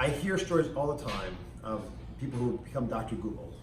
I hear stories all the time of people who become Dr. Google.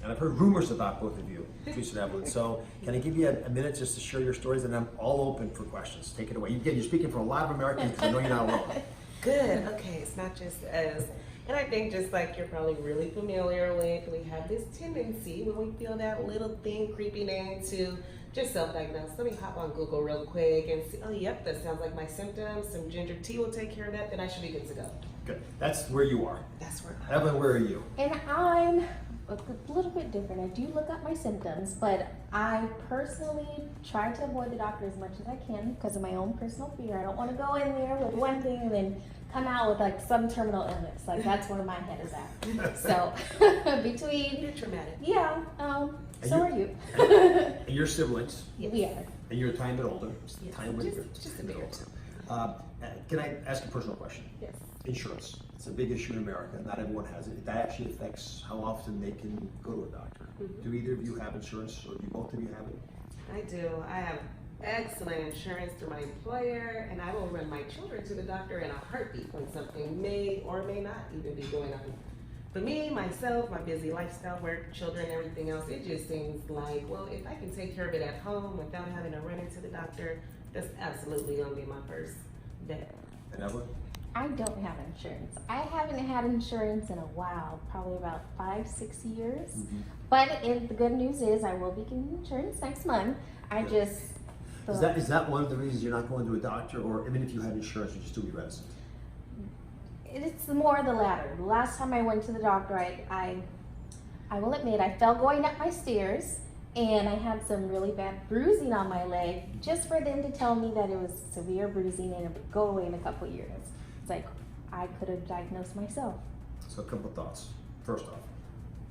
And I've heard rumors about both of you, Patrice and Evelyn. So can I give you a minute just to share your stories? And I'm all open for questions. Take it away. You're speaking for a lot of Americans because I know you're not alone. Good. Okay, it's not just us. And I think just like you're probably really familiar with, we have this tendency when we feel that little thing creeping in to just self-diagnose. Let me hop on Google real quick and see, oh, yep, that sounds like my symptoms. Some ginger tea will take care of that. Then I should be good to go. Good. That's where you are. That's where I'm Evelyn, where are you? And I'm a little bit different. I do look up my symptoms, but I personally try to avoid the doctor as much as I can because of my own personal fear. I don't want to go in there with one thing and then come out with like some terminal illness. Like that's where my head is at. So between You're traumatic. yeah, so are you. And your siblings, Yeah, we are. and you're a tiny bit older. Yes, Tiny bit, just a bit older. Can I ask a personal question? Yes. Insurance. It's a big issue in America. Not everyone has it. That actually affects how often they can go to a doctor. Do either of you have insurance, or do both of you have it? I do. I have excellent insurance through my employer, and I will run my children to the doctor in a heartbeat when something may or may not even be going on. For me, myself, my busy lifestyle, work, children, everything else, it just seems like, well, if I can take care of it at home without having to run into the doctor, that's absolutely going to be my first bet. And Evelyn? I don't have insurance. I haven't had insurance in a while, probably about 5-6 years. But the good news is I will be getting insurance next month. I just Is that one of the reasons you're not going to a doctor, or even if you had insurance, you'd still be reticent? it's more the latter. The last time I went to the doctor, I will admit I fell going up my stairs and I had some really bad bruising on my leg just for them to tell me that it was severe bruising and it would go away in a couple years. It's like I could have diagnosed myself. So a couple thoughts. First off,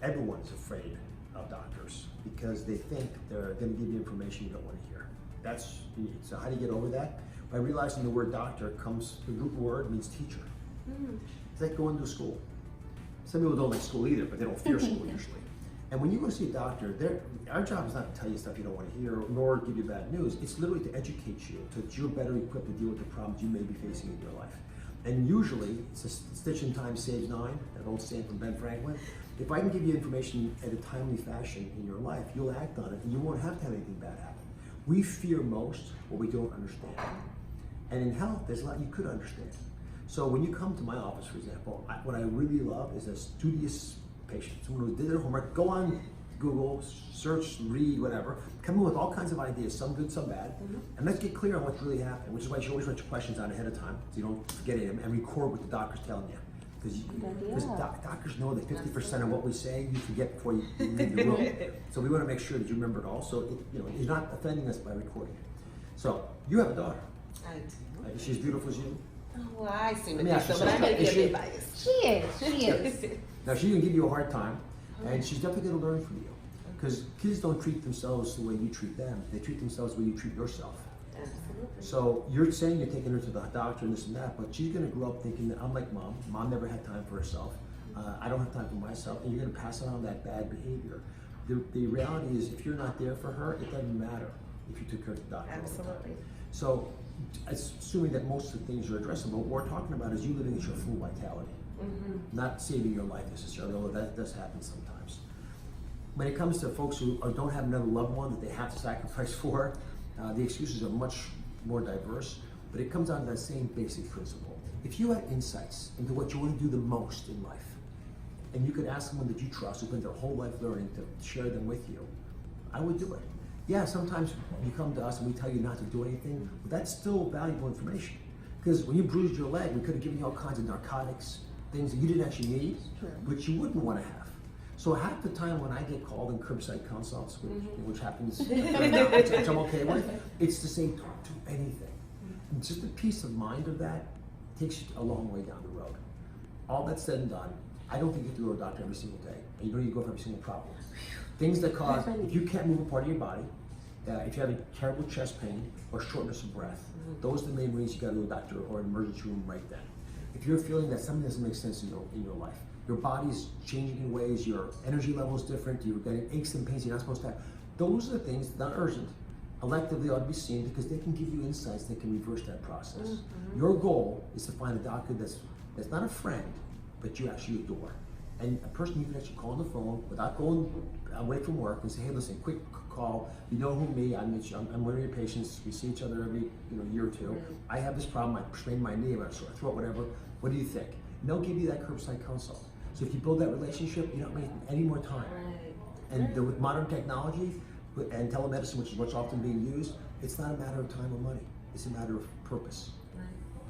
everyone's afraid of doctors because they think they're going to give you information you don't want to hear. That's unique. So how do you get over that? By realizing the word doctor comes, the root word means teacher. It's like going to school. Some people don't like school either, but they don't fear school usually. And when you go to see a doctor, our job is not to tell you stuff you don't want to hear, nor give you bad news. It's literally to educate you, so that you're better equipped to deal with the problems you may be facing in your life. And usually, it's a stitch in time saves nine, that old saying from Ben Franklin. If I can give you information at a timely fashion in your life, you'll act on it, and you won't have to have anything bad happen. We fear most what we don't understand. And in health, there's a lot you could understand. So when you come to my office, for example, what I really love is a studious patient, someone who did their homework, go on Google, search, read, whatever, come in with all kinds of ideas, some good, some bad, and let's get clear on what's really happening, which is why you always write your questions out ahead of time, so you don't forget them, and record what the doctor's telling you. Because doctors know that 50% of what we say you forget before you leave the room. So we want to make sure that you remember it all, so you're not offending us by recording it. So you have a daughter. I do. Is she as beautiful as you? Oh, well, I seem to me think ask you so, but I may something. be Is a she- bit biased. She is. Now she's gonna give you a hard time, and she's definitely gonna learn from you. Because kids don't treat themselves the way you treat them; they treat themselves the way you treat yourself. Absolutely. So you're saying you're taking her to the doctor and this and that, but she's gonna grow up thinking that I'm like mom. Mom never had time for herself. I don't have time for myself, and you're gonna pass on that bad behavior. The reality is, if you're not there for her, it doesn't matter if you took her to the doctor all the time. Absolutely. So, assuming that most of the things are addressable, what we're talking about is you living at your full vitality. Not saving your life necessarily, although that does happen sometimes. When it comes to folks who don't have another loved one that they have to sacrifice for, the excuses are much more diverse, but it comes down to that same basic principle. If you had insights into what you want to do the most in life, and you could ask someone that you trust, who spent their whole life learning, to share them with you, I would do it. Yeah, sometimes you come to us and we tell you not to do anything, but that's still valuable information. Because when you bruised your leg, we could have given you all kinds of narcotics, things that you didn't actually need, but you wouldn't want to have. So half the time when I get called in curbside consults, which happens, which I'm okay with, it's to say don't do anything. And just the peace of mind of that takes you a long way down the road. All that's said and done, I don't think you have to go to a doctor every single day, and you don't need to go for every single problem. Things that cause, if you can't move a part of your body, if you're having terrible chest pain or shortness of breath, those are the main reasons you got to go to a doctor or an emergency room right then. If you're feeling that something doesn't make sense in your life, your body's changing in ways, your energy level is different, you're getting aches and pains you're not supposed to have, those are the things that are urgent. Electively ought to be seen because they can give you insights that can reverse that process. Your goal is to find a doctor that's not a friend, but but you actually adore. And a person you can actually call on the phone without going away from work and say, hey, listen, quick call. You know who me? I'm one of your patients. We see each other every year or two. I have this problem. I sprained my knee, I sore throat, whatever. What do you think? And they'll give you that curbside consult. So if you build that relationship, you're not wasting any more time. And with modern technology and telemedicine, which is what's often being used, it's not a matter of time or money. It's a matter of purpose.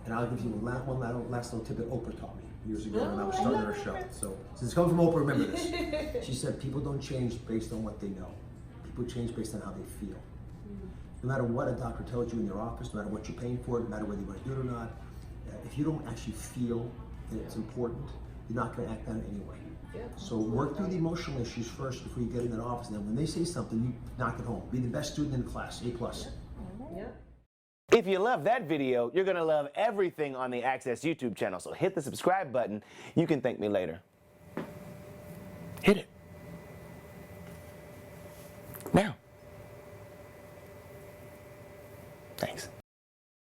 And I'll give you one last little tidbit Oprah taught me years ago when I was starting her show. So since it's coming from Oprah, remember this. She said, people don't change based on what they know. People change based on how they feel. No matter what a doctor tells you in their office, no matter what you're paying for it, no matter whether you want to do it or not, if you don't actually feel that it's important, you're not going to act on it anyway. So work through the emotional issues first before you get in that office. And then when they say something, you knock it home. Be the best student in the class, A+. If you love that video, you're going to love everything on the Access YouTube channel. So hit the subscribe button. You can thank me later. Hit it. Now. Thanks.